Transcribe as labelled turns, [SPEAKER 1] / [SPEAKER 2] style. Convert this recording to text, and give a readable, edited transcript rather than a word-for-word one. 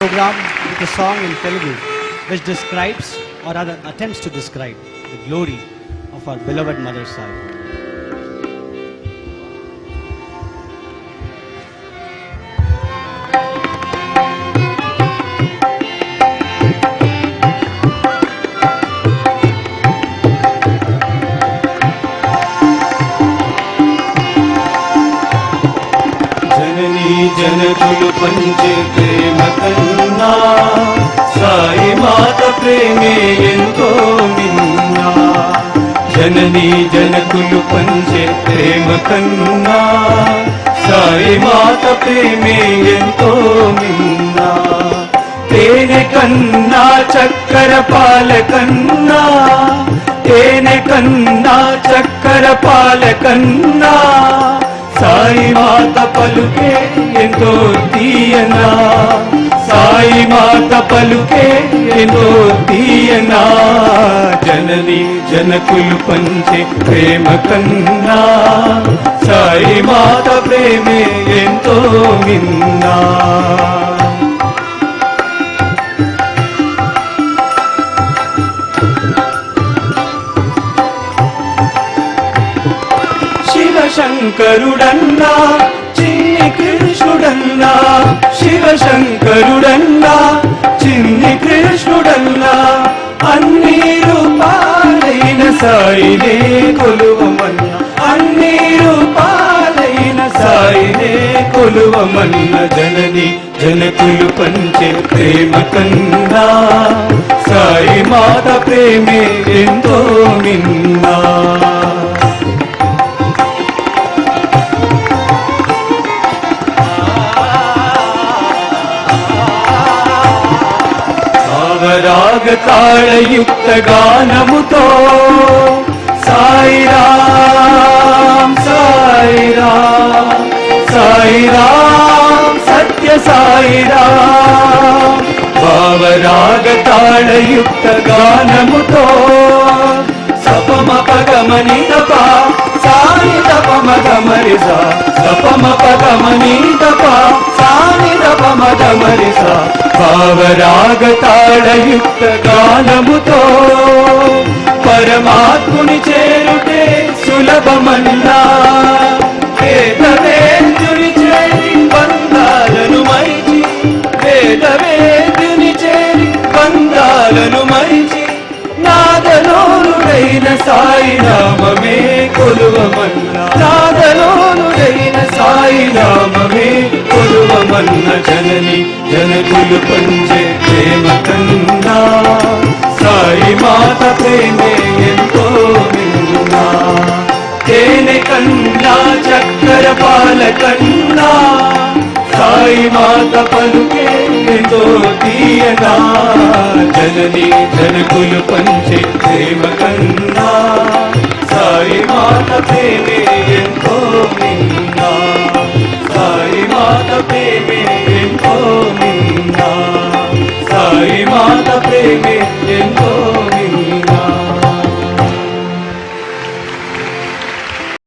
[SPEAKER 1] program with a song in Telugu which describes or rather attempts to describe the glory of our beloved Mother Sai.
[SPEAKER 2] జనకులు పంచే ప్రేమ కన్నా సాయి మాత ప్రేమే ఎంతో మిన్నా. జననీ జనకులు పంచే ప్రేమ కన్నా సాయి మాత ప్రేమే ఎంతో మిన్నా. తేనె కన్నా చక్కెర పాల కన్నా, తేనె కన్నా చక్కెర పాల కన్నా సాయి మాత పలుకే ఎంతో తీయనా. సాయి మాత పలుకే ఎంతో తీయనా. జనని జనకులు పంచే ప్రేమ కన్నా సాయి మాత ప్రేమే ఎంతో మిన్నా. శంకరుడన్నా చిన్ని కృష్ణుడన్నా, శివశంకరుడన్నా చిన్ని కృష్ణుడన్నా అన్ని రూపాలైన సాయినే కొలువమన్న, అన్ని రూపాలైన సాయినే కొలువమన్న. జనని జనకులు పంచే ప్రేమ కన్నా సాయి మాత ప్రేమే ఎంతో మిన్నా. రాగ తాళయుక్త గానముతో సాయి రామ్ సాయి రామ్ సాయి రామ్ సత్య సాయి రామ్. భావరాగ తాళయుక్త గానముతో సపమ పగమని తప సాని తపమ గమరిసా, సపమ పగమని తప సాని తపమ గమరిసా. భావరాగ తాళయుక్త గానముతో పరమాత్ముని చేరుటే సులభమన్నా. వేదవేద్యుని చేరి బంధాలను మైచి, వేదవేద్యుని చేరి బంధాలను మైచి నాదలోనుడైన సాయి నామమే కొలువమన్నా. నాదలోనుడైన సాయి నామమే కొలువమన్న. జనని జనకులు పంచే ప్రేమ కన్నా సాయి మాత ప్రేమే ఎంతో మిన్నా. తేనె కన్నా చక్కెర పాల కన్నా సాయి మాత పలుకే ఎంతో తీయనా. జనని జనకులు పంచే ప్రేమ కన్నా సాయి మాత ప్రేమే ఎంతో మిన్నా. సాయి మాత ప్రేమే